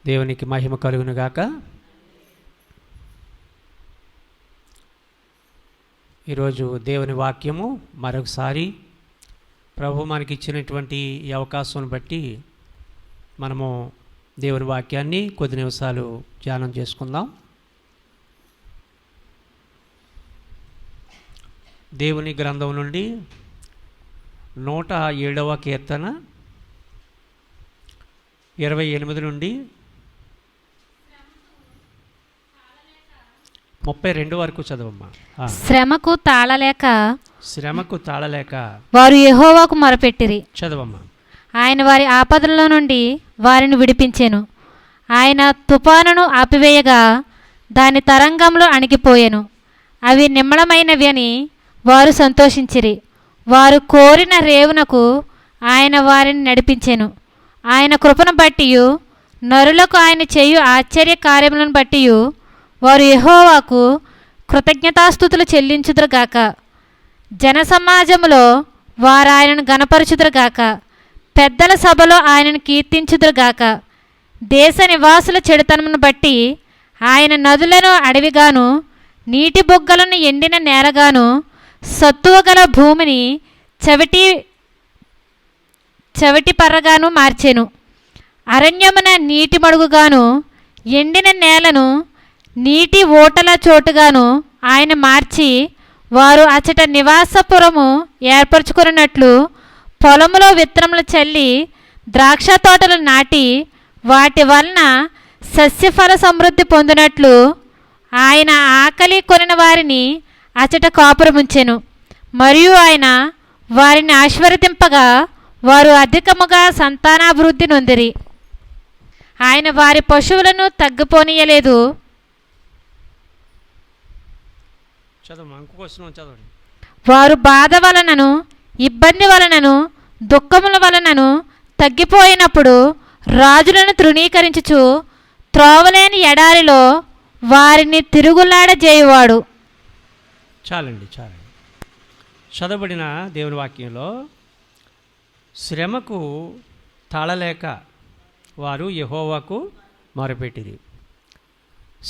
దేవునికి మహిమ కలుగునుగాక. ఈరోజు దేవుని వాక్యము మరొకసారి ప్రభు మనకిచ్చినటువంటి ఈ అవకాశం బట్టి మనము దేవుని వాక్యాన్ని కొద్ది నిమిషాలు ధ్యానం చేసుకుందాం. దేవుని గ్రంథం నుండి 107వ కీర్తన 28 నుండి 32 వరకు చదవమ్మా. శ్రమకు తాళలేక వారు యెహోవాకు మొరపెట్టిరి. చదవమ్మా. ఆయన వారి ఆపదల నుండి వారిని విడిపించెను. ఆయన తుఫానును ఆపివేయగా దాని తరంగంలో అణిగిపోయెను. అవి నిమ్మళమైనవి అని వారు సంతోషించిరి. వారు కోరిన రేవునకు ఆయన వారిని నడిపించెను. ఆయన కృపను బట్టియు నరులకు ఆయన చేయు ఆశ్చర్య కార్యములను బట్టియు వారు యెహోవాకు కృతజ్ఞతాస్తుతులు చెల్లించుదురుగాక. జనసమాజములో వారు ఆయనను గణపరచుదురుగాక. పెద్దల సభలో ఆయనను కీర్తించుదురుగాక. దేశ నివాసుల చెడుతనమును బట్టి ఆయన నదులను అడవిగాను, నీటి బొగ్గలను ఎండిన నేలగాను, సత్తువగల భూమిని చవిటి పర్రగాను మార్చెను. అరణ్యమున నీటి మడుగుగాను, ఎండిన నేలను నీటి ఓటల చోటుగాను ఆయన మార్చి వారు అచట నివాసపురము ఏర్పరచుకున్నట్లు పొలములో విత్తనములు చల్లి ద్రాక్ష తోటలు నాటి వాటి వలన సస్యఫల సమృద్ధి పొందినట్లు ఆయన ఆకలి కొనిన వారిని అచట కాపురముంచెను. మరియు ఆయన వారిని ఆశీర్వదింపగా వారు అధికముగా సంతానాభివృద్ధి నొందిరి. ఆయన వారి పశువులను తగ్గిపోనీయలేదు. వారు బాధ వలనను, ఇబ్బంది వలనను, దుఃఖముల వలనను తగ్గిపోయినప్పుడు రాజులను తృణీకరించుచు త్రోవలేని ఎడారిలో వారిని తిరుగులాడజేయువాడు. చాలండి. చదవబడిన దేవుని వాక్యంలో శ్రమకు తాళలేక వారు యెహోవాకు మొరపెట్టిరి.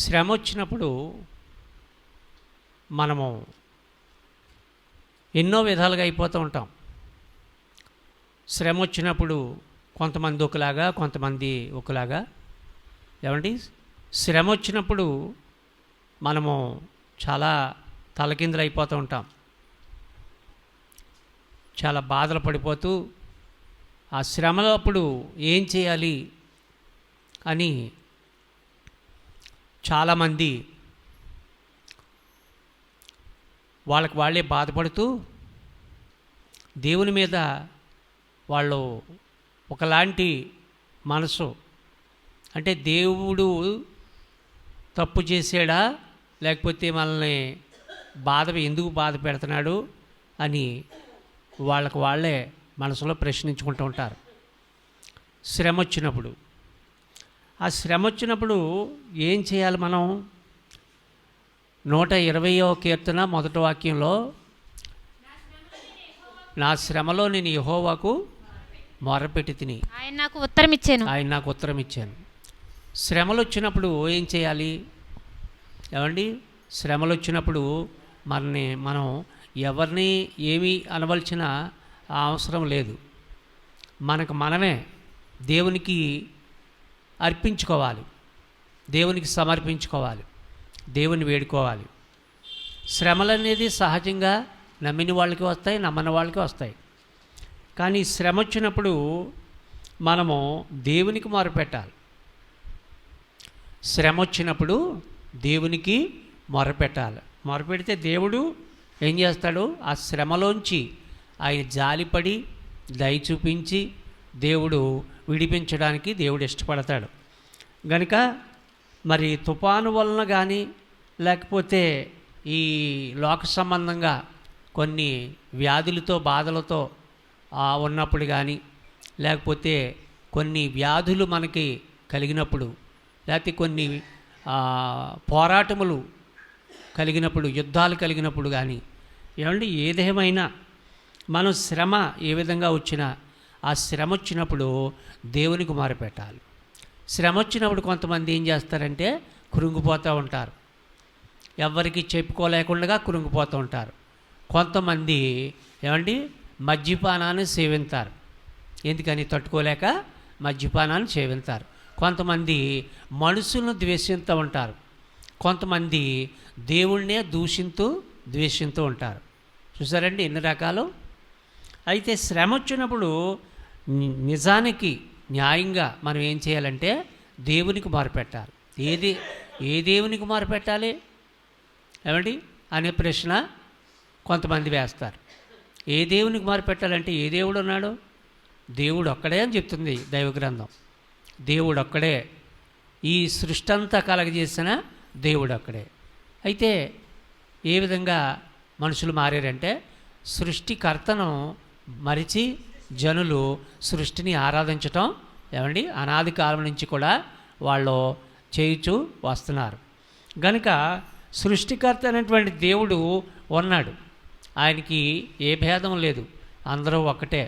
శ్రమ వచ్చినప్పుడు మనము ఎన్నో విధాలుగా అయిపోతూ ఉంటాం. శ్రమ వచ్చినప్పుడు కొంతమంది ఒకలాగా, కొంతమంది ఒకలాగా. ఏమండి, శ్రమ వచ్చినప్పుడు మనము చాలా తలకిందులు అయిపోతూ ఉంటాం. చాలా బాధలు పడిపోతూ ఆ శ్రమలో అప్పుడు ఏం చేయాలి అని చాలామంది వాళ్ళకి వాళ్ళే బాధపడుతూ దేవుని మీద వాళ్ళు ఒకలాంటి మనసు, అంటే దేవుడు తప్పు చేసాడా, లేకపోతే మనల్ని ఎందుకు బాధ పెడుతున్నాడు అని వాళ్ళకి వాళ్ళే మనసులో ప్రశ్నించుకుంటూ ఉంటారు. శ్రమ వచ్చినప్పుడు ఆ శ్రమ వచ్చినప్పుడు ఏం చేయాలి మనం? 120వ కీర్తన 1వ వాక్యంలో, నా శ్రమలో నేను యెహోవాకు మొరపెట్టి తిని ఆయన నాకు ఉత్తరం ఇచ్చాను. శ్రమలు వచ్చినప్పుడు ఏం చేయాలి? ఏమండి, శ్రమలు వచ్చినప్పుడు మనం ఎవరిని ఏమీ అనవలసిన అవసరం లేదు. మనకు మనమే దేవునికి అర్పించుకోవాలి, దేవునికి సమర్పించుకోవాలి, దేవుని వేడుకోవాలి. శ్రమలు అనేది సహజంగా నమ్మిన వాళ్ళకి వస్తాయి, నమ్మని వాళ్ళకి వస్తాయి. కానీ శ్రమ వచ్చినప్పుడు మనము దేవునికి మొరపెట్టాలి. శ్రమ వచ్చినప్పుడు దేవునికి మొరపెట్టాలి. మొరపెడితే దేవుడు ఏం చేస్తాడు? ఆ శ్రమలోంచి ఆయన జాలిపడి దయ చూపించి దేవుడు విడిపించడానికి దేవుడు ఇష్టపడతాడు. కనుక మరి తుఫాను వలన కానీ, లేకపోతే ఈ లోక సంబంధంగా కొన్ని వ్యాధులతో బాధలతో ఉన్నప్పుడు కానీ, లేకపోతే కొన్ని వ్యాధులు మనకి కలిగినప్పుడు, లేకపోతే కొన్ని పోరాటములు కలిగినప్పుడు, యుద్ధాలు కలిగినప్పుడు కానీ, ఏమంటే ఏదేమైనా మనం శ్రమ ఏ విధంగా వచ్చినా ఆ శ్రమ వచ్చినప్పుడు దేవునికి మొరపెట్టాలి. శ్రమ వచ్చినప్పుడు కొంతమంది ఏం చేస్తారంటే కృంగిపోతూ ఉంటారు, ఎవరికి చెప్పుకోలేకుండా కృంగిపోతూ ఉంటారు. కొంతమంది ఏమండి మద్యపానాన్ని సేవిస్తారు, ఎందుకని తట్టుకోలేక మద్యపానాన్ని సేవిస్తారు. కొంతమంది మనుషులను ద్వేషిస్తూ ఉంటారు, కొంతమంది దేవుణ్ణే ద్వేషిస్తూ ఉంటారు. చూసారండి ఎన్ని రకాలు. అయితే శ్రమ వచ్చినప్పుడు నిజానికి న్యాయంగా మనం ఏం చేయాలంటే దేవునికి మొరపెట్టాలి. ఏ దేవునికి మొరపెట్టాలి ఏమండి అనే ప్రశ్న కొంతమంది వేస్తారు. ఏ దేవునికి మొరపెట్టాలంటే ఏ దేవుడు ఉన్నాడు? దేవుడు ఒక్కడే అని చెప్తుంది దైవ గ్రంథం. దేవుడు ఒక్కడే, ఈ సృష్టి అంతా కలగజేసిన దేవుడు ఒక్కడే. అయితే ఏ విధంగా మనుషులు మారారంటే సృష్టికర్తను మరిచి జనులు సృష్టిని ఆరాధించటం ఏమండి అనాది కాలం నుంచి కూడా వాళ్ళు చేయుచూ వస్తున్నారు. గనుక సృష్టికర్త అనేటువంటి దేవుడు ఉన్నాడు, ఆయనకి ఏ భేదం లేదు, అందరూ ఒక్కటే.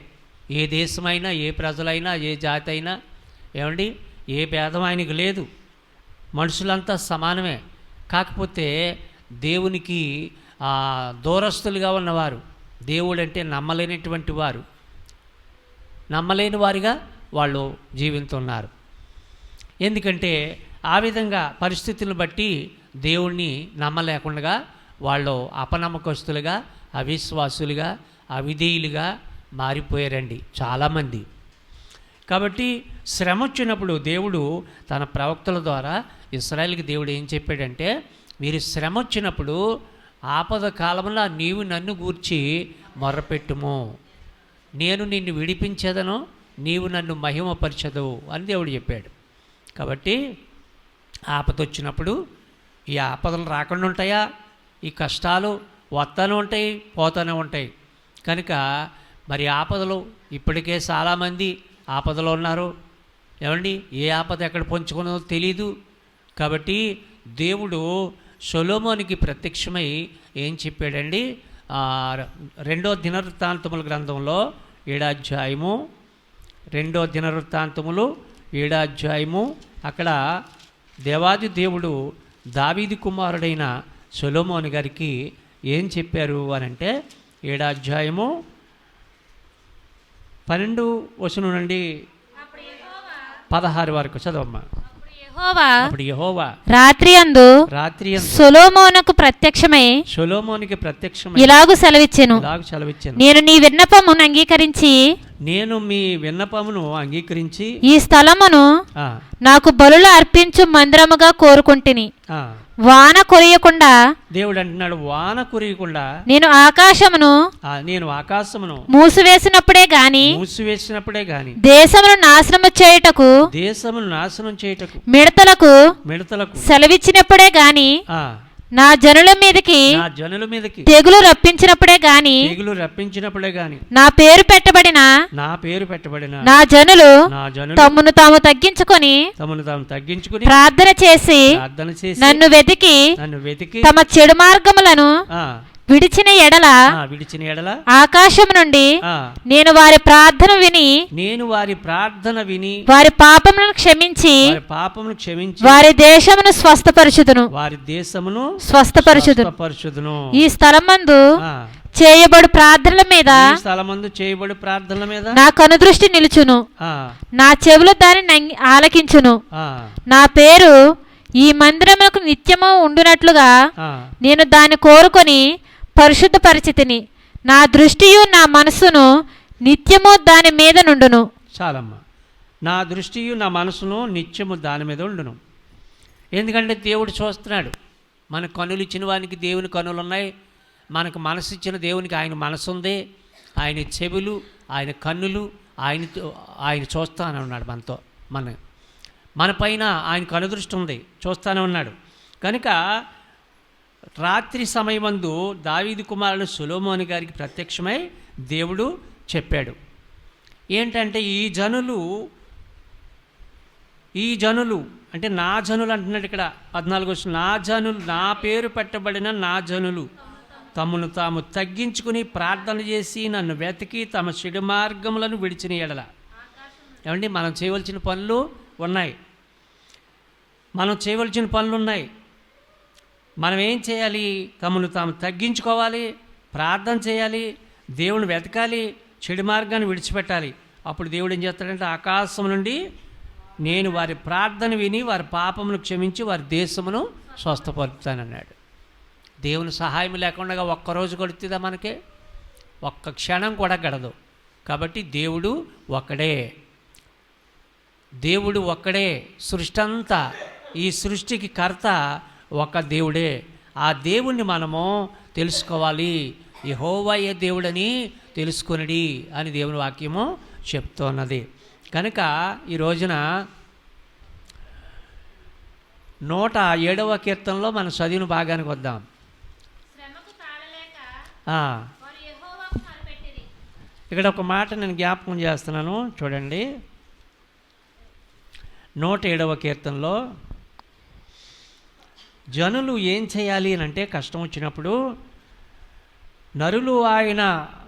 ఏ దేశమైనా, ఏ ప్రజలైనా, ఏ జాతి అయినా ఏమండి ఏ భేదం ఆయనకి లేదు, మనుషులంతా సమానమే. కాకపోతే దేవునికి దూరస్తులుగా ఉన్నవారు, దేవుడంటే నమ్మలేనటువంటి వారు, నమ్మలేని వారిగా వాళ్ళు జీవిస్తున్నారు. ఎందుకంటే ఆ విధంగా పరిస్థితులను బట్టి దేవుణ్ణి నమ్మలేకుండా వాళ్ళు అపనమ్మకస్తులుగా, అవిశ్వాసులుగా, అవిధేయులుగా మారిపోయారండి చాలామంది. కాబట్టి శ్రమ వచ్చినప్పుడు దేవుడు తన ప్రవక్తల ద్వారా ఇశ్రాయేలుకి దేవుడు ఏం చెప్పాడంటే, మీరు శ్రమ వచ్చినప్పుడు ఆపద కాలంలో నీవు నన్ను గూర్చి మొర్రపెట్టుము, నేను నిన్ను విడిపించేదను, నీవు నన్ను మహిమపరచదు అని దేవుడు చెప్పాడు. కాబట్టి ఆపద వచ్చినప్పుడు ఈ ఆపదలు రాకుండా ఉంటాయా? ఈ కష్టాలు వస్తూనే ఉంటాయి, పోతూనే ఉంటాయి. కనుక మరి ఆపదలు ఇప్పటికే చాలామంది ఆపదలో ఉన్నారు ఏమండి, ఏ ఆపద ఎక్కడ పొంచుకున్నదో తెలీదు. కాబట్టి దేవుడు సొలొమోనుకి ప్రత్యక్షమై ఏం చెప్పాడండి, 2వ దినవృత్తాంతముల గ్రంథంలో 7వ అధ్యాయము, 2వ దినవృత్తాంతములు 7వ అధ్యాయము, అక్కడ దేవాది దేవుడు దావీదు కుమారుడైన సొలొమోను గారికి ఏం చెప్పారు అనంటే 7వ అధ్యాయము 12 వచనం నుండి 16 వరకు చదవమ్మా. అప్పుడు యెహోవా రాత్రి యందు సొలొమోనుకు ప్రత్యక్షమై ఇలాగు సెలవిచ్చెను, నేను నీ విన్నపమును అంగీకరించి ఈ స్థలమును నాకు బలులు అర్పించు మందిరముగా కోరుకుంటుని. వాన కురియకుండా, దేవుడు అంటున్నాడు, వాన కురియకుండా నేను ఆకాశమును మూసివేసినప్పుడే గాని దేశమును నాశనము చేయుటకు మిడతలకు సెలవిచ్చినప్పుడే గాని నా జనుల మీదకి తెగులు రప్పించినప్పుడే గాని నా పేరు పెట్టబడిన నా జనులు తమను తాము తగ్గించుకొని ప్రార్థన చేసి నన్ను వెతికి తమ చెడు మార్గములను విడిచిన ఎడల ఆకాశం నుండి నేను వారి ప్రార్థన విని వారి పాపములను క్షమించి వారి దేశమును స్వస్థపరచుదును. ఈ స్థలమందు చేయబడు ప్రార్థనల మీద నా కనుదృష్టి నిలుచును, నా చెవులు దానిని ఆలకించును. నా పేరు ఈ మందిరములకు నిత్యము ఉండునట్లుగా నేను దాన్ని కోరుకొని పరిశుద్ధ పరిచితిని. నా దృష్టియు నా మనసును నిత్యము దాని మీద నుండును. చాలమ్మా, నా దృష్టియు నా మనసును నిత్యము దాని మీద ఉండును. ఎందుకంటే దేవుడు చూస్తున్నాడు. మన కన్నులు ఇచ్చిన వానికి దేవుని కన్నులు ఉన్నాయి, మనకు మనసు ఇచ్చిన దేవునికి ఆయన మనసు ఉంది, ఆయన చెవులు, ఆయన కన్నులు, ఆయన చూస్తానే ఉన్నాడు మనతో. మన పైన ఆయన కనుదృష్టి ఉంది, చూస్తానే ఉన్నాడు. కనుక రాత్రి సమయమందు దావీదు కుమారుడు సొలొమోను గారికి ప్రత్యక్షమై దేవుడు చెప్పాడు ఏంటంటే, ఈ జనులు అంటే నా జనులు అంటున్నాడు ఇక్కడ 14 నా జనులు, నా పేరు పెట్టబడిన నా జనులు తమను తాము తగ్గించుకుని ప్రార్థన చేసి నన్ను వెతికి తమ చెడు మార్గములను విడిచిన ఎడల. ఏమండి, మనం చేయవలసిన పనులు ఉన్నాయి. మనం చేయవలసిన పనులు ఉన్నాయి. మనం ఏం చేయాలి? తమను తాము తగ్గించుకోవాలి, ప్రార్థన చేయాలి, దేవుని వెతకాలి, చెడు మార్గాన్ని విడిచిపెట్టాలి. అప్పుడు దేవుడు ఏం చేస్తాడంటే ఆకాశం నుండి నేను వారి ప్రార్థన విని వారి పాపమును క్షమించి వారి దేశమును స్వస్థపరుస్తానన్నాడు. దేవుని సహాయం లేకుండా ఒక్కరోజు గడుతుందా? మనకి ఒక్క క్షణం కూడా గడదు. కాబట్టి దేవుడు ఒక్కడే, దేవుడు ఒక్కడే. సృష్టి అంతా, ఈ సృష్టికి కర్త ఒక దేవుడే. ఆ దేవుణ్ణి మనము తెలుసుకోవాలి. యెహోవాయే దేవుడని తెలుసుకొనిడి అని దేవుని వాక్యము చెప్తున్నది. కనుక ఈ రోజున 107వ కీర్తనలో మనం చదివిన భాగానికి వద్దాం. ఇక్కడ ఒక మాట నేను జ్ఞాపకం చేస్తున్నాను, చూడండి. 107వ కీర్తనలో జనులు ఏం చేయాలి అని అంటే, కష్టం వచ్చినప్పుడు నరులు ఆయన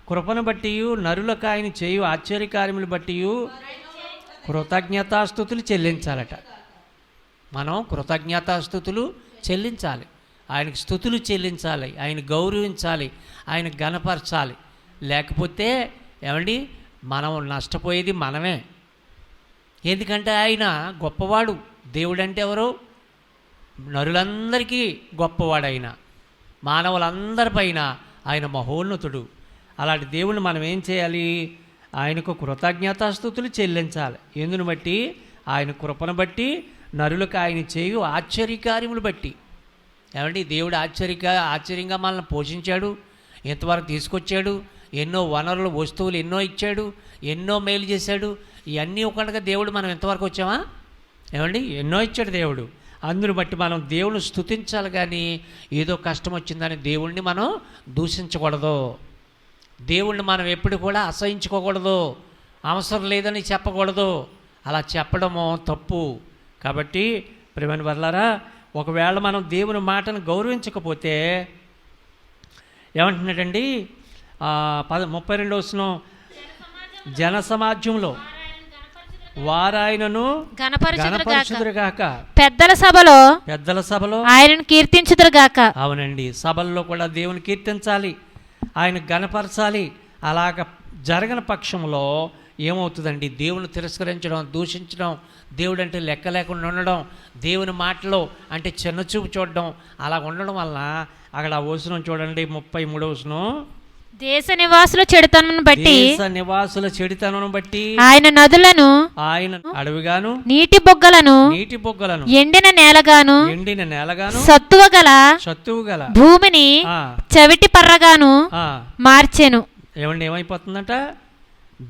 కృపను బట్టి, నరులకు ఆయన చేయు ఆశ్చర్యకార్యములు బట్టి కృతజ్ఞతాస్తుతులు చెల్లించాలట. మనం కృతజ్ఞతాస్తుతులు చెల్లించాలి, ఆయనకు స్తుతులు చెల్లించాలి, ఆయన గౌరవించాలి, ఆయన ఘనపరచాలి. లేకపోతే ఏమండి, మనం నష్టపోయేది మనమే. ఎందుకంటే ఆయన గొప్పవాడు. దేవుడు అంటే ఎవరు? నరులందరికీ గొప్పవాడైన, మానవులందరిపైన ఆయన మహోన్నతుడు. అలాంటి దేవుణ్ణి మనం ఏం చేయాలి? ఆయనకు కృతజ్ఞతాస్తుతులు చెల్లించాలి. ఎందును బట్టి? ఆయన కృపను బట్టి, నరులకు ఆయన చేయు ఆశ్చర్యకార్యములు బట్టి. ఏమండి, దేవుడు ఆశ్చర్యంగా మనల్ని పోషించాడు, ఇంతవరకు తీసుకొచ్చాడు, ఎన్నో వనరులు వస్తువులు ఎన్నో ఇచ్చాడు, ఎన్నో మేలు చేశాడు. ఇవన్నీ ఒకటిగా దేవుడు మనం ఎంతవరకు వచ్చామా? ఏమండి, ఎన్నో ఇచ్చాడు దేవుడు. అందుని బట్టి మనం దేవుని స్తుతించాలి. కానీ ఏదో కష్టం వచ్చిందని దేవుణ్ణి మనం దూషించకూడదు. దేవుణ్ణి మనం ఎప్పుడు కూడా అసహించుకోకూడదు, అవసరం లేదని చెప్పకూడదు. అలా చెప్పడము తప్పు. కాబట్టి ప్రియమైన వర్లారా, ఒకవేళ మనం దేవుని మాటను గౌరవించకపోతే ఏమంటున్నాడండి? 32వ వచనం, జన సమాజంలో వారాయనను గణపరచుదురుగాక, పెద్దల సభలో ఆయనను కీర్తించుదురుగాక. అవునండి, సభల్లో కూడా దేవుని కీర్తించాలి, ఆయన గణపరచాలి. అలాగ జరగని పక్షంలో ఏమవుతుందండి? దేవుని తిరస్కరించడం, దూషించడం, దేవుడు అంటే లెక్క లేకుండా ఉండడం, దేవుని మాటలో అంటే చిన్నచూపు చూడడం, అలా ఉండడం వల్ల అక్కడ వచనం చూడండి, 33వ వచనం, దేశ నివాసుల చెడుతనమును బట్టి ఆయన నదులను, ఆయన అడవిగాను, నీటి బొగ్గలను ఎండిన నేలగాను సత్తువ గల భూమిని చవిటి పర్రగాను మార్చెను. ఏమండి, ఏమైపోతుందంట?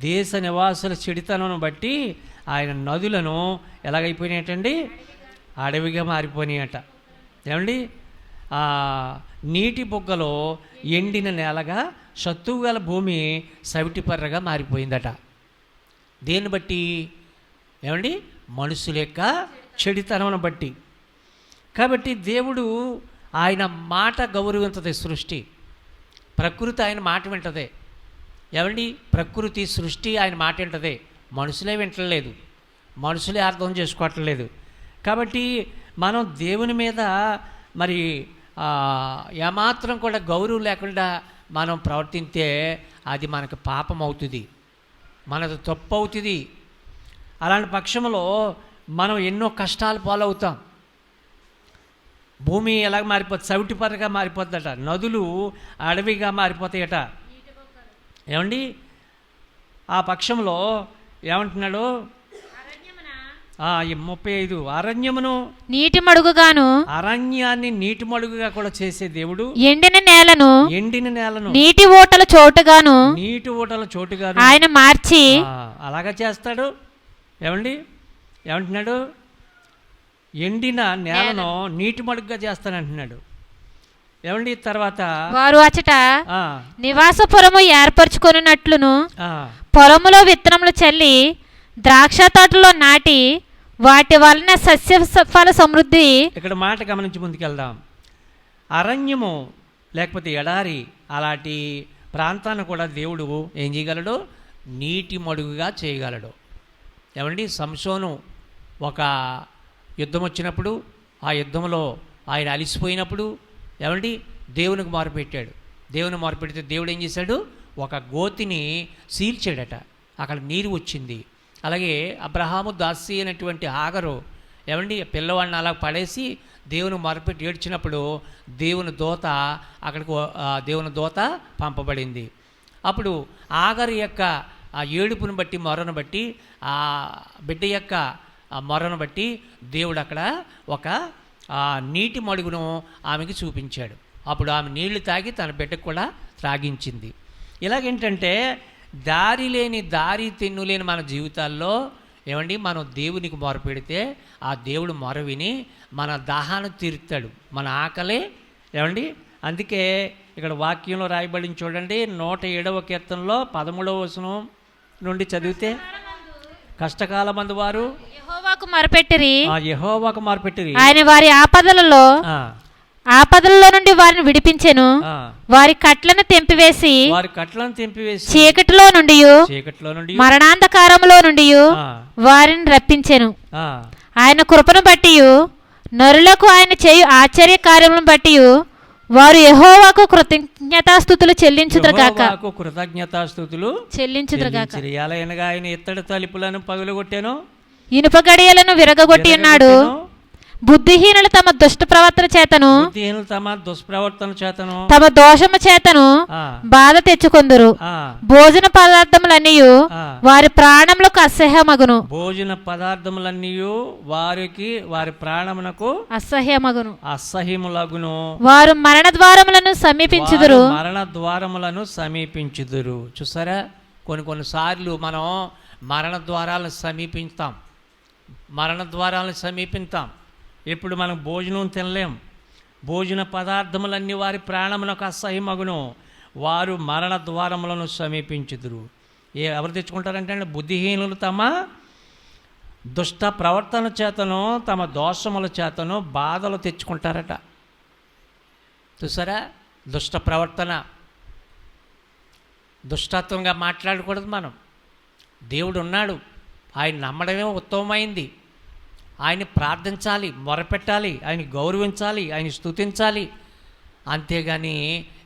దేశ నివాసుల చెడుతనమును బట్టి ఆయన నదులను ఎలాగైపోయినాయటండి? అడవిగా మారిపోయినాయట. ఏమండి, నీటి బొగ్గలో ఎండిన నేలగా, సత్తువు గల భూమి సవిటిపర్రగా మారిపోయిందట. దేన్ని బట్టి? ఏమండి, మనుషుల యొక్క చెడుతనమును బట్టి. కాబట్టి దేవుడు ఆయన మాట గౌరవించదే. సృష్టి, ప్రకృతి ఆయన మాట వింటదే. ఏమండి, ప్రకృతి సృష్టి ఆయన మాట వింటదే, మనుషులే వింటలేదు, మనుషులే అర్థం చేసుకోవట్లేదు. కాబట్టి మనం దేవుని మీద మరి ఏమాత్రం కూడా గౌరవం లేకుండా మనం ప్రవర్తింతే అది మనకు పాపం అవుతుంది, మనది తప్పు అవుతుంది. అలాంటి పక్షంలో మనం ఎన్నో కష్టాలు పాలవుతాం. భూమి ఎలాగ మారిపోతుంది? సవిటిపరగా మారిపోతుందట. నదులు అడవిగా మారిపోతాయట. ఏమండి, ఆ పక్షంలో ఏమంటున్నాడు? 35, అరణ్యమును నీటి మడుగుగాను, అరణ్యాన్ని నీటి మడుగుగా కూడా చేసే దేవుడు, ఎండిన నేలను నీటి ఊటల చోటుగాను ఆయన మార్చి అలాగా చేస్తాడు. ఏమండి, ఏమంటున్నాడు? ఎండిన నేలను నీటి మడుగుగా చేస్తానంటున్నాడు. ఏమండి, తర్వాత వారు అచట నివాసపురము ఏర్పరచుకొనున్నట్లును పొలములో విత్తనములు చల్లి ద్రాక్ష తోటలో నాటి వాటి వలన సస్య ఫల సమృద్ధి. ఇక్కడ మాట గమనించి ముందుకెళ్దాం. అరణ్యము లేకపోతే ఎడారి అలాంటి ప్రాంతాన్ని కూడా దేవుడు ఏం చేయగలడు? నీటి మడుగుగా చేయగలడు. ఏమండి, సంసోను ఒక యుద్ధం వచ్చినప్పుడు ఆ యుద్ధంలో ఆయన అలిసిపోయినప్పుడు ఏమండి దేవునికి మొరపెట్టాడు. దేవుని మొరపెడితే దేవుడు ఏం చేశాడు, ఒక గోతిని సీల్చాడట, అక్కడ నీరు వచ్చింది. అలాగే అబ్రహాము దాసి అయినటువంటి హాగరు ఏమండి పిల్లవాడిని అలా పడేసి దేవుని మొరపెట్టి ఏడ్చినప్పుడు దేవుని దూత పంపబడింది. అప్పుడు హాగరు యొక్క ఆ ఏడుపును బట్టి మొరను బట్టి ఆ బిడ్డ యొక్క మొరను బట్టి దేవుడు అక్కడ ఒక నీటి మడుగును ఆమెకి చూపించాడు. అప్పుడు ఆమె నీళ్లు తాగి తన బిడ్డకు కూడా త్రాగించింది. ఇలాగేంటంటే దారి తెన్నులేని మన జీవితాల్లో ఏమండి మనం దేవునికి మొరపెడితే ఆ దేవుడు మొర విని మన దాహాన్ని తీరుతాడు, మన ఆకలి ఏమండి. అందుకే ఇక్కడ వాక్యంలో రాయబడిన చూడండి, 107వ కీర్తనలో 13వ వచనం నుండి చదివితే, కష్టకాలమందు వారు యెహోవాకు మొరపెట్టిరి, యెహోవాకు మొరపెట్టిరి, ఆయన వారి ఆపదలలో నుండి వారిని విడిపించెను. వారి కట్లను తెంపివేసి చీకటిలో నుండి మరణాంధకారములో నుండి వారిని రప్పించెను. ఆయన కృపను బట్టి నరులకు ఆయన చేయు ఆశ్చర్య కార్యములను బట్టి వారు యెహోవాకు కృతజ్ఞతాస్తుతులు చెల్లించుదురుగాక. ఆయన ఇత్తడి తలుపులను పగులగొట్టాను, ఇనుప గడియలను విరగగొట్టి ఉన్నాడు. బుద్ధిహీనులు తమ దుష్ప్రవర్తన చేతను తమ దోషము చేతను బాధ తెచ్చుకొందురు. భోజన పదార్థములన్నీ వారి ప్రాణములకు అసహ్యమగును. భోజన పదార్థములన్నీ వారి ప్రాణమునకు అసహ్యములగును. వారు మరణ ద్వారములను సమీపించుదురు. చూసారా, కొన్నిసార్లు మనం మరణ ద్వారాలను సమీపిస్తాం. ఇప్పుడు మనం భోజనం తినలేం. భోజన పదార్థములన్నీ వారి ప్రాణమునకు అసహ్యమగును. వారు మరణ ద్వారములను సమీపించుదురు. ఎవరు తెచ్చుకుంటారంటే బుద్ధిహీనులు తమ దుష్ట ప్రవర్తన చేతను తమ దోషముల చేతను బాధలు తెచ్చుకుంటారట. చూసారా, దుష్ట ప్రవర్తన, దుష్టత్వంగా మాట్లాడకూడదు. మనం దేవుడు ఉన్నాడు, ఆయన నమ్మడమే ఉత్తమమైంది. ఆయన్ని ప్రార్థించాలి, మొరపెట్టాలి, ఆయన గౌరవించాలి, ఆయన స్తుతించాలి. అంతేగాని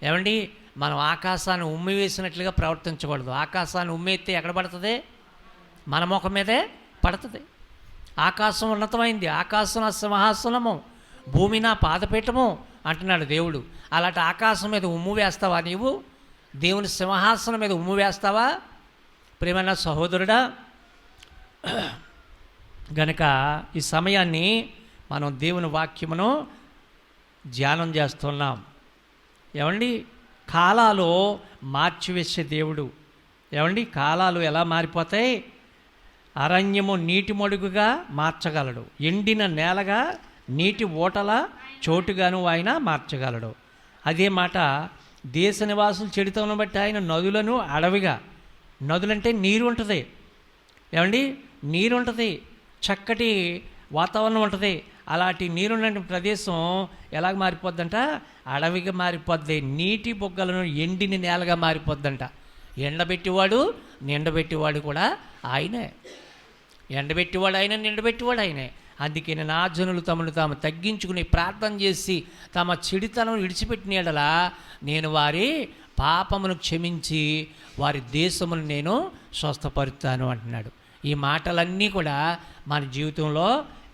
ఏమండి మనం ఆకాశాన్ని ఉమ్మి వేసినట్లుగా ప్రవర్తించకూడదు. ఆకాశాన్ని ఉమ్మెత్తే ఎక్కడ పడుతుంది? మన ముఖం మీదే పడుతుంది. ఆకాశం ఉన్నతమైంది, ఆకాశం నా సింహాసనము, భూమి నా పాదపీఠము అంటున్నాడు దేవుడు. అలాంటి ఆకాశం మీద ఉమ్ము వేస్తావా నీవు? దేవుని సింహాసనం మీద ఉమ్ము వేస్తావా? ప్రియమైన సహోదరుడా, గనక ఈ సమయాన్ని మనం దేవుని వాక్యమును ధ్యానం చేస్తున్నాం. ఏమండి, కాలాలు మార్చివేసే దేవుడు. ఏమండి, కాలాలు ఎలా మారిపోతాయి? అరణ్యము నీటి మడుగుగా మార్చగలడు, ఎండిన నేలగా నీటి ఓటల చోటుగాను ఆయన మార్చగలడు. అదే మాట దేశ నివాసులు చెడుతనం బట్టి ఆయన నదులను అడవిగా, నదులంటే నీరు ఉంటుంది. ఏమండి, నీరు ఉంటుంది, చక్కటి వాతావరణం ఉంటుంది. అలాంటి నీరున్న ప్రదేశం ఎలాగ మారిపోద్దంట? అడవిగా మారిపోద్ది. నీటి బొగ్గలను ఎండిన నేలగా మారిపోద్దంట. ఎండబెట్టివాడు నిండబెట్టివాడు కూడా ఆయనే. ఎండబెట్టివాడు ఆయన, నిండబెట్టివాడు ఆయనే. అందుకని నా జనులు తమను తాము తగ్గించుకుని ప్రార్థన చేసి తమ చెడుతనం విడిచిపెట్టిన యెడల నేను వారి పాపమును క్షమించి వారి దేశమును నేను స్వస్థపరుస్తాను అంటున్నాడు. ఈ మాటలన్నీ కూడా మన జీవితంలో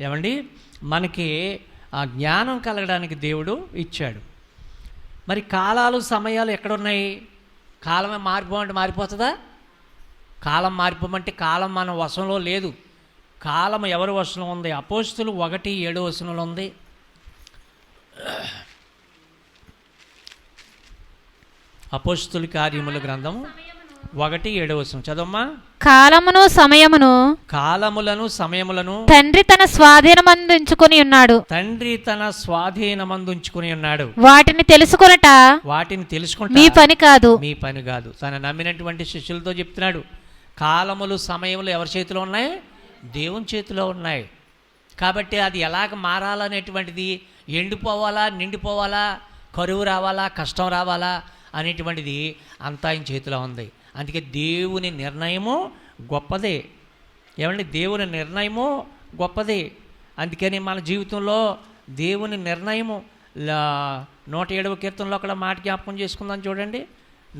ఏమండి మనకి జ్ఞానం కలగడానికి దేవుడు ఇచ్చాడు. మరి కాలాలు సమయాలు ఎక్కడున్నాయి? కాలమే మారిపోమంటే మారిపోతుందా? కాలం మారిపోమంటే కాలం మన వశంలో లేదు. కాలం ఎవరి వశంలో ఉంది? అపోస్తులు 1:7 వచనంలో ఉంది. అపోస్తుల కార్యముల గ్రంథము 1:7 వచనం చదవమ్మా. కాలములను సమయములను తండ్రి తన స్వాధీనమందుంచుకొని ఉన్నాడు. వాటిని తెలుసుకొనుట మీ పని కాదు. తన నమ్మినటువంటి శిష్యులతో చెప్తున్నాడు, కాలములు సమయములు ఎవరి చేతిలో ఉన్నాయి? దేవుని చేతిలో ఉన్నాయి. కాబట్టి అది ఎలాగ మారాలనేటువంటిది, ఎండిపోవాలా, నిండిపోవాలా, కరువు రావాలా, కష్టం రావాలా అనేటువంటిది అంతా ఆయన చేతిలో ఉంది. అందుకే దేవుని నిర్ణయము గొప్పదే. ఏమండి, దేవుని నిర్ణయము గొప్పదే. అందుకని మన జీవితంలో దేవుని నిర్ణయము 107వ కీర్తనలో అక్కడ మాట జ్ఞాపకం చేసుకుందాం చూడండి.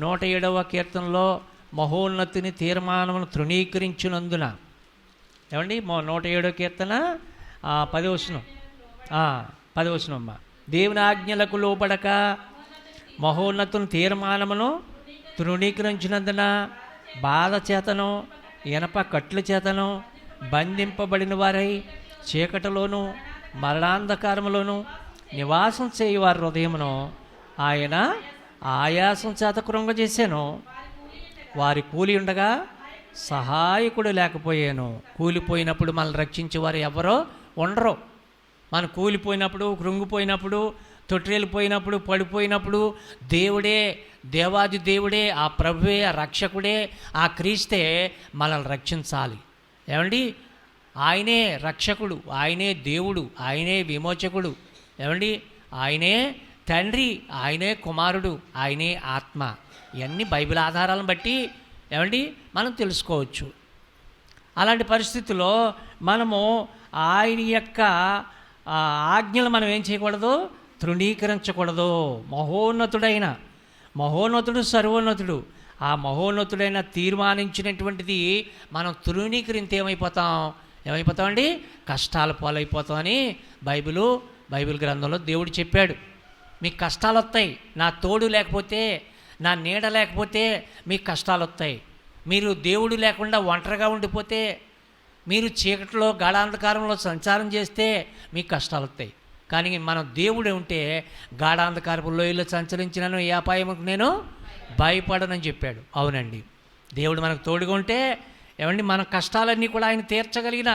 107వ కీర్తనలో మహోన్నతిని తీర్మానమును తృణీకరించినందున, ఏమండి 107వ కీర్తన 10వ వచనం, 10వ వచనం అమ్మ. దేవుని ఆజ్ఞలకు లోబడక మహోన్నతుని తీర్మానమును తృణీకరించినందున బాధ చేతను ఇనప కట్ల చేతను బంధింపబడిన వారై చీకటిలోను మరణాంధకారములోను నివాసం చేయవారి హృదయమును ఆయన ఆయాసం చేత కృంగజేశాను. వారి కూలి ఉండగా సహాయకుడు లేకపోయాను. కూలిపోయినప్పుడు మనల్ని రక్షించేవారు ఎవరో ఉండరు. మనం కూలిపోయినప్పుడు, కృంగిపోయినప్పుడు, తొట్టిల్లిపోయినప్పుడు, పడిపోయినప్పుడు దేవుడే, దేవాది దేవుడే, ఆ ప్రభువే, ఆ రక్షకుడే, ఆ క్రీస్తే మనల్ని రక్షించాలి. ఏమండి, ఆయనే రక్షకుడు, ఆయనే దేవుడు, ఆయనే విమోచకుడు, ఏమండి ఆయనే తండ్రి, ఆయనే కుమారుడు, ఆయనే ఆత్మ. ఇవన్నీ బైబిల్ ఆధారాలను బట్టి ఏమండి మనం తెలుసుకోవచ్చు. అలాంటి పరిస్థితుల్లో మనము ఆయన యొక్క ఆజ్ఞలు మనం ఏం చేయకూడదు, తృణీకరించకూడదు. మహోన్నతుడు సర్వోన్నతుడు, ఆ మహోన్నతుడైన తీర్మానించినటువంటిది మనం తృణీకరిస్తే ఏమైపోతామండి, కష్టాల పాలైపోతామని బైబిల్ గ్రంథంలో దేవుడు చెప్పాడు. మీకు కష్టాలు వస్తాయి, నా తోడు లేకపోతే, నా నీడ లేకపోతే మీకు కష్టాలు వస్తాయి. మీరు దేవుడు లేకుండా ఒంటరిగా ఉండిపోతే, మీరు చీకటిలో గాఢాంధకారంలో సంచారం చేస్తే మీకు కష్టాలు వస్తాయి. కానీ మనం దేవుడు ఉంటే గాఢాంధకారపు లోయలో సంచరించినను ఏ అపాయముకు నేను భయపడనని చెప్పాడు. అవునండి, దేవుడు మనకు తోడుగా ఉంటే ఏమండి మన కష్టాలన్నీ కూడా ఆయన తీర్చగలిగిన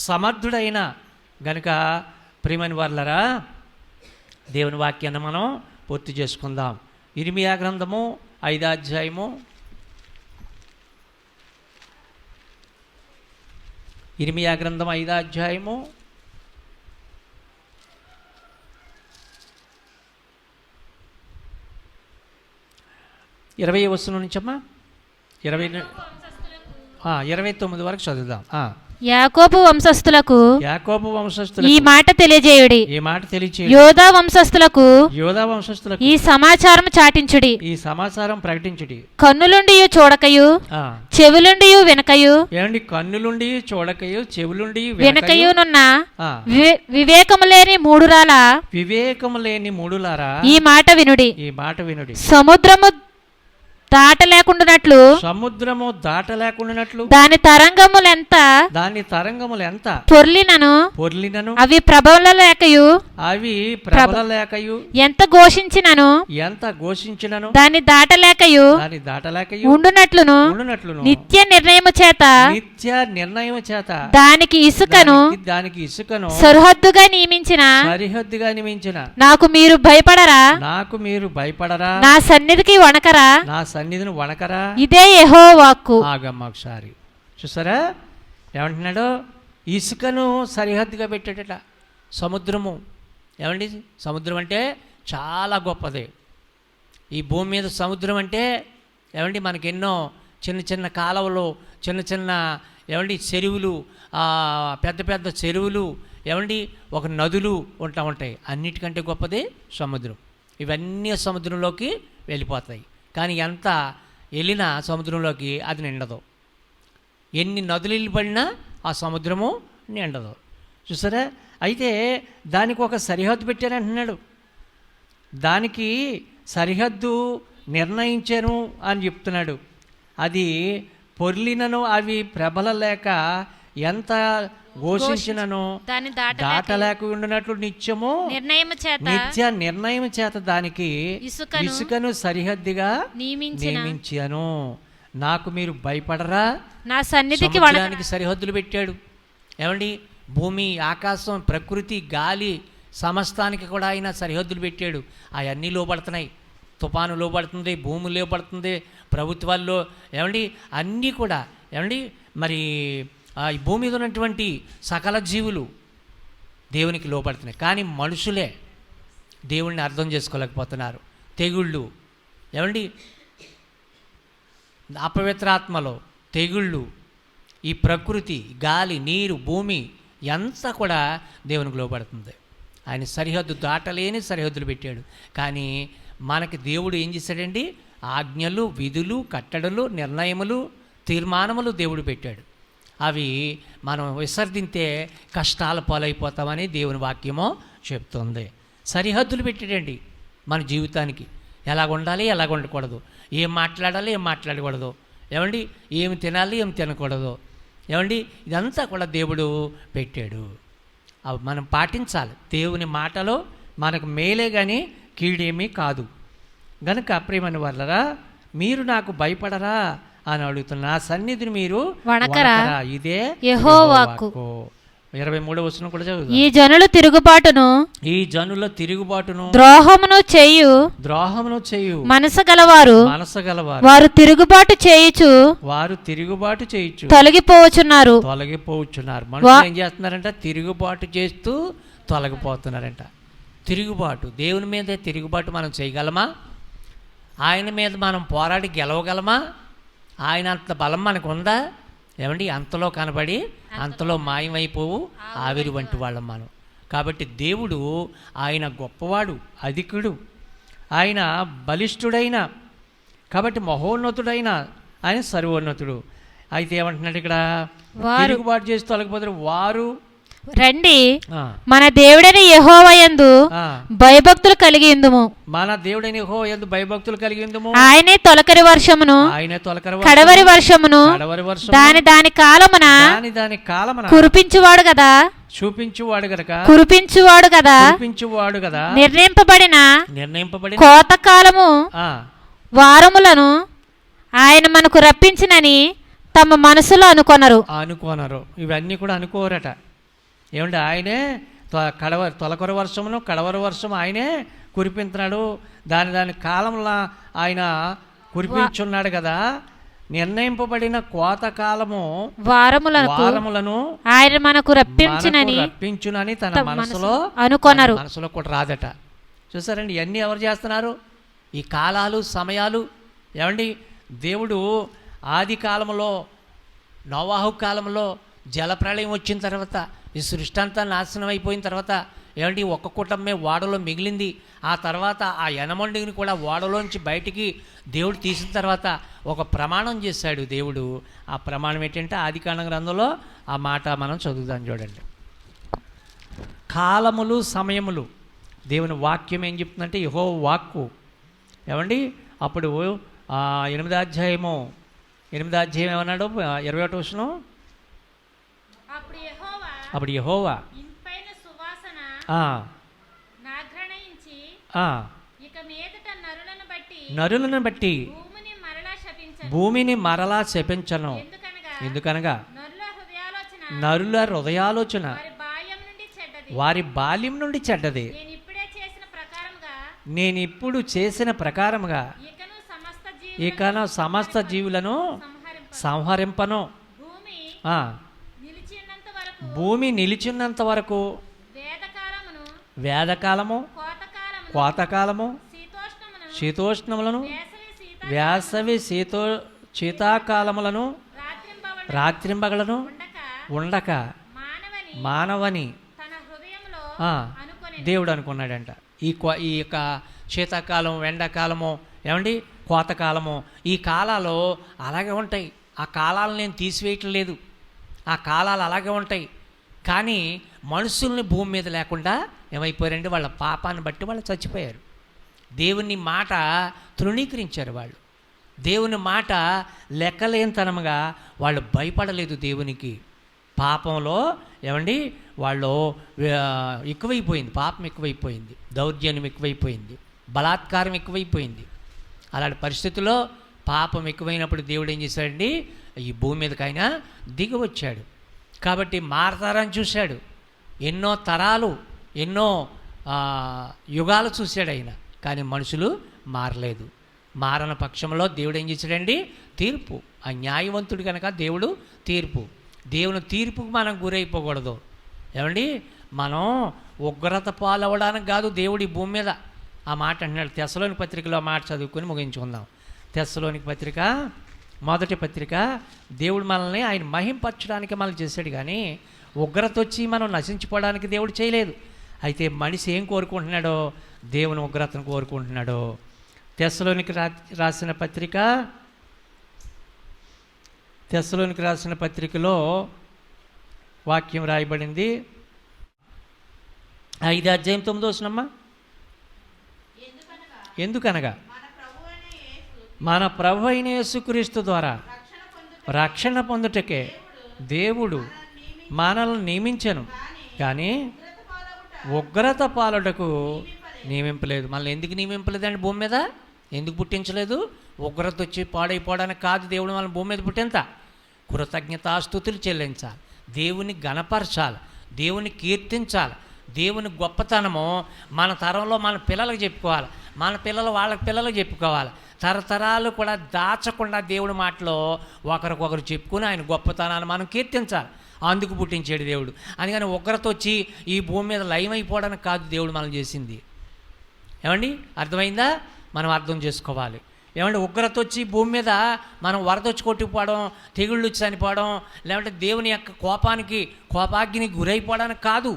సమర్థుడైన గనుక ప్రియమైన వారలారా, దేవుని వాక్యాన్ని మనం పూర్తి చేసుకుందాం. ఇర్మియా గ్రంథము 5వ అధ్యాయము, ఇర్మియా గ్రంథం 5వ అధ్యాయము 20వ వచనం నుంచమ్మా 29 వరకు చదువుదాం. యాకోబు వంశస్థులకు ఈ మాట తెలియజేయుడి, యోధా వంశస్థులకు ఈ సమాచారం చాటించుడి, ఈ సమాచారం ప్రకటించుడి. కన్నులుండి చూడకయు, చెవులుండి వినకయు, కన్నులుండి చూడకయు, చెవులుండి వినకయునున్న వివేకము లేని మూడులారా ఈ మాట వినుడి. సముద్రము దాటలేకుండానట్లు దాని తరంగములు ఎంత పొర్లినను అవి ప్రబలలేకయు ఎంత ఘోషించినను దాన్ని దాటలేకయు ఉండునట్లును నిత్య నిర్ణయము చేత దానికి ఇసుకను సరిహద్దుగా నియమించిన నాకు మీరు భయపడరా, నా సన్నిధికి వణకరా, ఇదే యెహోవా వాక్కు. ఆగమ్మ ఒకసారి చూసారా ఏమంటున్నాడు, ఇసుకను సరిహద్దుగా పెట్టాడట. సముద్రము, ఏమండి సముద్రం అంటే చాలా గొప్పది. ఈ భూమి మీద సముద్రం అంటే ఏమండి మనకెన్నో చిన్న చిన్న కాలువలు, చిన్న ఏమండి చెరువులు, పెద్ద పెద్ద చెరువులు, ఏమండి ఒక నదులు ఉంటాయి. అన్నిటికంటే గొప్పది సముద్రం. ఇవన్నీ సముద్రంలోకి వెళ్ళిపోతాయి. కానీ ఎంత వెళ్ళినా సముద్రంలోకి అది నిండదు. ఎన్ని నదులు వెళ్ళిపడినా ఆ సముద్రము నిండదు. చూసారా, అయితే దానికి ఒక సరిహద్దు పెట్టారంటున్నాడు. దానికి సరిహద్దు నిర్ణయించాను అని చెప్తున్నాడు. అది పొర్లినను అవి ప్రబలలేక ఎంత ఘోషించినను దాటలేక ఉండినట్లు నిత్య నిర్ణయం చేత దానికి ఇసుకను సరిహద్దుగా నియమించాను. నాకు మీరు భయపడరా, నా సన్నిధికి సముద్రానికి సరిహద్దులు పెట్టాడు. ఏమండి భూమి, ఆకాశం, ప్రకృతి, గాలి సమస్తానికి కూడా ఆయన సరిహద్దులు పెట్టాడు. అవన్నీ లోపడుతున్నాయి. తుఫాను లోపడుతుంది, భూమి లోపడుతుంది, ప్రభుత్వాల్లో ఏమండి అన్నీ కూడా ఏమండి మరి ఈ భూమి మీద ఉన్నటువంటి సకల జీవులు దేవునికి లోపడుతున్నాయి. కానీ మనుషులే దేవుణ్ణి అర్థం చేసుకోలేకపోతున్నారు. తెగుళ్ళు, ఏమండి అపవిత్రాత్మలో తెగుళ్ళు, ఈ ప్రకృతి, గాలి, నీరు, భూమి ఎంత కూడా దేవునికి లోబడుతుంది. ఆయన సరిహద్దు దాటలేని సరిహద్దులు పెట్టాడు. కానీ మనకి దేవుడు ఏం చేశాడండి? ఆజ్ఞలు, విధులు, కట్టడలు, నిర్ణయములు, తీర్మానములు దేవుడు పెట్టాడు. అవి మనం విసర్జింతే కష్టాల పాలైపోతామని దేవుని వాక్యమో చెప్తుంది. సరిహద్దులు పెట్టాడండి మన జీవితానికి. ఎలాగ ఉండాలి, ఎలాగ ఉండకూడదు, ఏం మాట్లాడాలి, ఏం మాట్లాడకూడదు, ఏమండి, ఏమి తినాలి, ఏం తినకూడదు, ఏమండి, ఇదంతా కూడా దేవుడు పెట్టాడు. అవి మనం పాటించాలి. దేవుని మాటలో మనకు మేలే కానీ కీడేమీ కాదు. గనుక ప్రియమైన వాళ్ళరా, మీరు నాకు భయపడరా అని అడుగుతున్న నా సన్నిధిని మీరు వణకరా, ఇదే యెహోవా వాక్కు. 23వ వచనం కూడా చదువుదాం. ఈ జనుల తిరుగుబాటును ద్రోహమును చేయు మనసు గలవారు వారు తిరుగుబాటు చేయుచు తొలగిపోవచ్చున్నారు. మనుషులు ఏం చేస్తున్నారంట? తిరుగుబాటు చేస్తూ తొలగిపోతున్నారంట. తిరుగుబాటు, దేవుని మీదే తిరుగుబాటు మనం చేయగలమా? ఆయన మీద మనం పోరాడి గెలవగలమా? ఆయన అంత బలం మనకు ఉందా? ఏమండి, అంతలో కనబడి అంతలో మాయమైపోవు ఆవిరి వంటి వాళ్ళం మనం. కాబట్టి దేవుడు ఆయన గొప్పవాడు, అధికుడు, ఆయన బలిష్ఠుడైన, కాబట్టి మహోన్నతుడైన, ఆయన సర్వోన్నతుడు. అయితే ఏమంటున్నాడు ఇక్కడ? తిరుగుబాటు చేసి తొలగిపోతారు వారు. రండి, మన దేవుడైన యెహోవా యందు భయభక్తులు కలిగి ఉందుము. మన దేవుడైన యెహోవా యందు భయభక్తులు కలిగి ఉందుము. ఆయనే తొలకరి వర్షమును కడవరి వర్షమును దాని కాలమున కురిపించువాడు కదా, కురిపించువాడు కదా, నిర్ణయింపబడిన కోతకాలము వారములను ఆయన మనకు రప్పించినని తమ మనసులో అనుకొనరు. ఇవన్నీ కూడా అనుకోరట. ఏమంటే ఆయనే తొలకరి వర్షమును కడవరి వర్షము ఆయనే కురిపించినాడు. దాని కాలంలో ఆయన కురిపించున్నాడు కదా. నిర్ణయింపబడిన కోతకాలము వారములను ఆయన మనకు రప్పించునని తన మనసులో అనుకొనరు. మనసులో కూడా రాదట. చూసారండి, ఇవన్నీ ఎవరు చేస్తున్నారు? ఈ కాలాలు, సమయాలు. ఏమండి, దేవుడు ఆది కాలంలో, నోవాహు కాలంలో జలప్రళయం వచ్చిన తర్వాత, ఈ సృష్టి అంతా నాశనం అయిపోయిన తర్వాత, ఏమంటే ఒక్క కుటుంబమే ఓడలో మిగిలింది. ఆ తర్వాత ఆ యనమండుని కూడా ఓడలోంచి బయటికి దేవుడు తీసిన తర్వాత ఒక ప్రమాణం చేశాడు దేవుడు. ఆ ప్రమాణం ఏంటంటే ఆదికాండ గ్రంథంలో ఆ మాట మనం చదువుదాం చూడండి. కాలములు, సమయములు దేవుని వాక్యం ఏం చెప్తుందంటే యెహోవా వాక్కు. ఏమండి, అప్పుడు 8వ అధ్యాయం ఏమన్నాడు? 21వ వచనం. అప్పుడు యెహోవా నరులను బట్టి భూమిని మరలా శపించను. ఎందుకనగా నరుల హృదయాలోచన వారి బాల్యం నుండి చెడ్డది. నేను ఇప్పుడు చేసిన ప్రకారముగా ఇకను సమస్త జీవులను సంహరింపను. భూమి నిలిచినంత వరకు వేదకాలము, కోతకాలము, శీతోష్ణములను, వేసవి శీతాకాలములను, రాత్రింబగలను ఉండక మానవని దేవుడు అనుకున్నాడంట. ఈ యొక్క శీతాకాలం, ఎండాకాలము, ఏమండి, కోతకాలము, ఈ కాలాలు అలాగే ఉంటాయి. ఆ కాలాలను నేను తీసివేయటం లేదు. ఆ కాలాలు అలాగే ఉంటాయి. కానీ మనుషుల్ని భూమి మీద లేకుండా ఏమైపోయారంటే వాళ్ళ పాపాన్ని బట్టి వాళ్ళు చచ్చిపోయారు. దేవుని మాట తృణీకరించారు. వాళ్ళు దేవుని మాట లెక్కలేనితనముగా వాళ్ళు భయపడలేదు దేవునికి. పాపంలో ఏమండి వాళ్ళు ఎక్కువైపోయింది, పాపం ఎక్కువైపోయింది, దౌర్జన్యం ఎక్కువైపోయింది, బలాత్కారం ఎక్కువైపోయింది. అలాంటి పరిస్థితుల్లో పాపం ఎక్కువైనప్పుడు దేవుడు ఏం చేశాడండి? ఈ భూమి మీదకి ఆయన దిగి వచ్చాడు. కాబట్టి మారతారని చూశాడు. ఎన్నో తరాలు, ఎన్నో యుగాలు చూశాడు ఆయన. కానీ మనుషులు మారలేదు. మారన పక్షంలో దేవుడు ఏం చేశాడండి? తీర్పు. ఆ న్యాయవంతుడు కనుక దేవుడు తీర్పు. దేవుని తీర్పుకు మనం గురైపోకూడదు. ఏమండి, మనం ఉగ్రత పాలవడానికి కాదు దేవుడు ఈ భూమి మీద. ఆ మాట అంటున్నాడు. తెస్సలోని పత్రికలో మాట చదువుకొని ముగించుకుందాం. తెస్సలోని పత్రిక మొదటి పత్రిక దేవుడు మనల్ని ఆయన మహింపరచడానికి మనం చేశాడు, కానీ ఉగ్రత వచ్చి మనం నశించిపోవడానికి దేవుడు చేయలేదు. అయితే మనిషి ఏం కోరుకుంటున్నాడో దేవుని ఉగ్రతను కోరుకుంటున్నాడో. తెస్సలోనికి రాసిన పత్రికలో వాక్యం రాయబడింది. 5:9 ఎందుకనగా మన ప్రభు అయిన యేసుక్రీస్తు ద్వారా రక్షణ పొందుటకే దేవుడు మనల్ని నియమించను, కానీ ఉగ్రత పాలుటకు నియమింపలేదు. మళ్ళీ ఎందుకు నియమింపలేదండి? భూమి మీద ఎందుకు పుట్టించలేదు? ఉగ్రత వచ్చి పాడైపోవడానికి కాదు దేవుడు మన భూమి మీద పుట్టింత. కృతజ్ఞతాస్తుతులు చెల్లించాలి, దేవుని గణపరచాలి, దేవుని కీర్తించాలి. దేవుని గొప్పతనము మన తరంలో మన పిల్లలకు చెప్పుకోవాలి, మన పిల్లలు వాళ్ళ పిల్లలకు చెప్పుకోవాలి. తరతరాలు కూడా దాచకుండా దేవుడి మాటలో ఒకరికొకరు చెప్పుకుని ఆయన గొప్పతనాన్ని మనం కీర్తించాలి. అందుకు పుట్టించాడు దేవుడు. అందుకని ఉగ్రత వచ్చి ఈ భూమి మీద లయమైపోవడానికి కాదు దేవుడు మనం చేసింది. ఏమండి, అర్థమైందా? మనం అర్థం చేసుకోవాలి. ఏమంటే ఉగ్రత వచ్చి భూమి మీద మనం వరద వచ్చి కొట్టుకుపోవడం, తెగుళ్ళు వచ్చి చనిపోవడం, లేదంటే దేవుని యొక్క కోపాగ్నికి గురైపోవడానికి కాదు.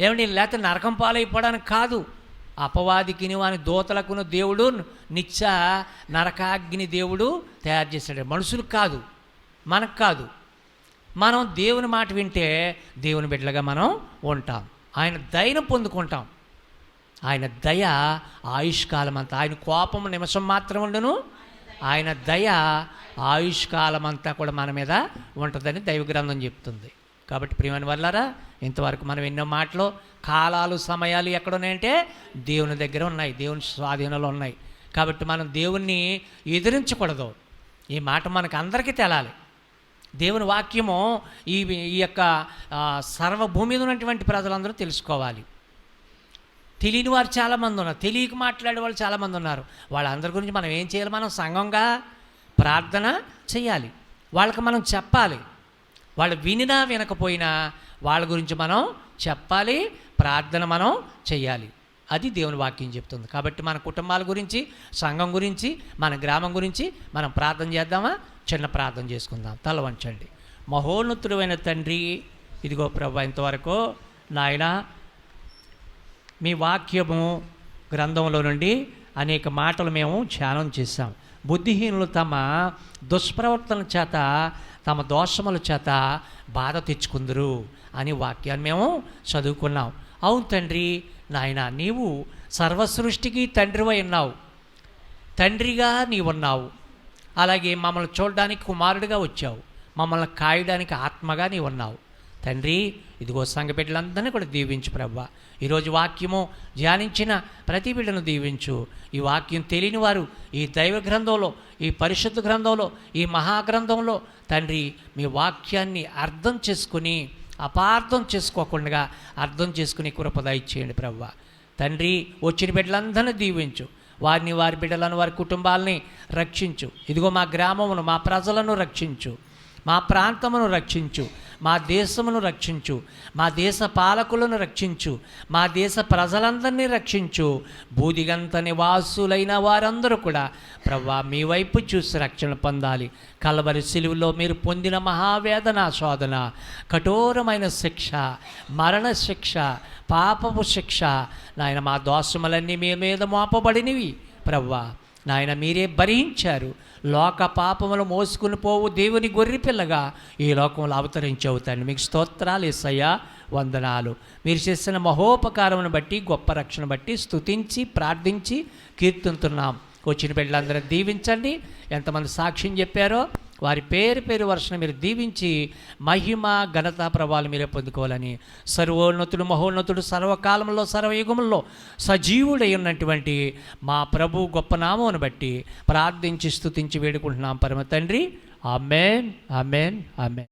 ఏమండి, లేకపోతే నరకం పాలైపోవడానికి కాదు. అపవాదికి వాని దూతలకును దేవుడు నిత్య నరకాగ్ని దేవుడు తయారు చేశాడు. మనుషులకు కాదు, మనకు కాదు. మనం దేవుని మాట వింటే దేవుని బిడ్డలుగా మనం ఉంటాం, ఆయన దయను పొందుకుంటాం. ఆయన దయ ఆయుష్కాలం అంతా, ఆయన కోపం నిమిషం మాత్రం ఉండును, ఆయన దయ ఆయుష్కాలం అంతా కూడా మన మీద ఉంటుందని దైవ గ్రంథం చెప్తుంది. కాబట్టి ప్రియమైన వాళ్ళారా, ఇంతవరకు మనం ఎన్నో మాటలు, కాలాలు, సమయాలు ఎక్కడున్నాయంటే దేవుని దగ్గర ఉన్నాయి, దేవుని స్వాధీనంలో ఉన్నాయి. కాబట్టి మనం దేవుణ్ణి ఎదిరించకూడదు. ఈ మాట మనకు అందరికీ తెలాలి. దేవుని వాక్యము ఈ యొక్క సర్వభూమి మీద ఉన్నటువంటి ప్రజలందరూ తెలుసుకోవాలి. తెలియని వారు చాలామంది ఉన్నారు, తెలియక మాట్లాడే వాళ్ళు చాలామంది ఉన్నారు. వాళ్ళందరి గురించి మనం ఏం చేయాలి? మనం సంఘంగా ప్రార్థన చేయాలి, వాళ్ళకి మనం చెప్పాలి. వాళ్ళు వినినా వినకపోయినా వాళ్ళ గురించి మనం చెప్పాలి, ప్రార్థన మనం చేయాలి. అది దేవుని వాక్యం చెప్తుంది. కాబట్టి మన కుటుంబాల గురించి, సంఘం గురించి, మన గ్రామం గురించి మనం ప్రార్థన చేద్దామా? చిన్న ప్రార్థన చేసుకుందాం. తల వంచండి. మహోన్నతుడైన తండ్రి, ఇదిగో ప్రభు, ఇంతవరకు నాయన మీ వాక్యము గ్రంథంలో నుండి అనేక మాటలు మేము ధ్యానం చేశాం. బుద్ధిహీనులు తమ దుష్ప్రవర్తన చేత, తమ దోషముల చేత బాధ తెచ్చుకుందరు అని వాక్యాన్ని మేము చదువుకున్నాం. అవును తండ్రి నాయన, నీవు సర్వసృష్టికి తండ్రివై ఉన్నావు, తండ్రిగా నీవున్నావు. అలాగే మమ్మల్ని చూడడానికి కుమారుడిగా వచ్చావు, మమ్మల్ని కాయడానికి ఆత్మగా నీవు ఉన్నావు తండ్రి. ఇదిగో సంఘ బిడ్డలందరినీ కూడా దీవించు ప్రభువా. ఈరోజు వాక్యము ధ్యానించిన ప్రతి బిడ్డను దీవించు. ఈ వాక్యం తెలియని వారు ఈ దైవ గ్రంథంలో, ఈ పరిశుద్ధ గ్రంథంలో, ఈ మహాగ్రంథంలో తండ్రి మీ వాక్యాన్ని అర్థం చేసుకుని, అపార్థం చేసుకోకుండా అర్థం చేసుకుని కృప దయచేయండి ప్రభువా. తండ్రి, వచ్చిన బిడ్డలందరినీ దీవించు, వారిని, వారి బిడ్డలను, వారి కుటుంబాలని రక్షించు. ఇదిగో మా గ్రామమును, మా ప్రజలను రక్షించు, మా ప్రాంతమును రక్షించు, మా దేశమును రక్షించు, మా దేశ పాలకులను రక్షించు, మా దేశ ప్రజలందరినీ రక్షించు. బూదిగంత నివాసులైన వారందరూ కూడా ప్రభువా మీ వైపు చూసి రక్షణ పొందాలి. కల్వరి సిలువలో మీరు పొందిన మహావేదన, శోధన, కఠోరమైన శిక్ష, మరణ శిక్ష, పాపపు శిక్ష నాయన, మా దోషములన్నీ మీ మీద మోపబడినవి ప్రభువా. నాయన మీరే భరించారు. లోక పాపములు మోసుకుని పోవు దేవుని గొర్రెపిల్లగా ఈ లోకంలో అవతరించావు తండ్రి. మీకు స్తోత్రాలు యేసయ్యా, వందనాలు. మీరు చేసిన మహోపకారమును బట్టి, గొప్ప రక్షణ బట్టి స్తుతించి ప్రార్థించి కీర్తింటున్నాం. వచ్చిన బిడ్డలందరూ దీవించండి. ఎంతమంది సాక్ష్యం చెప్పారో వారి పేరు వరుసన మీరు దీవించి మహిమ, ఘనత, ప్రభావాలు మీరే పొందుకోవాలని సర్వోన్నతుడు, మహోన్నతుడు, సర్వకాలంలో, సర్వయుగంలో సజీవుడై ఉన్నటువంటి మా ప్రభు గొప్ప నామమును బట్టి ప్రార్థించి స్తుతించి వేడుకుంటున్నాం పరమ తండ్రి. ఆమేన్, ఆమేన్, ఆమేన్.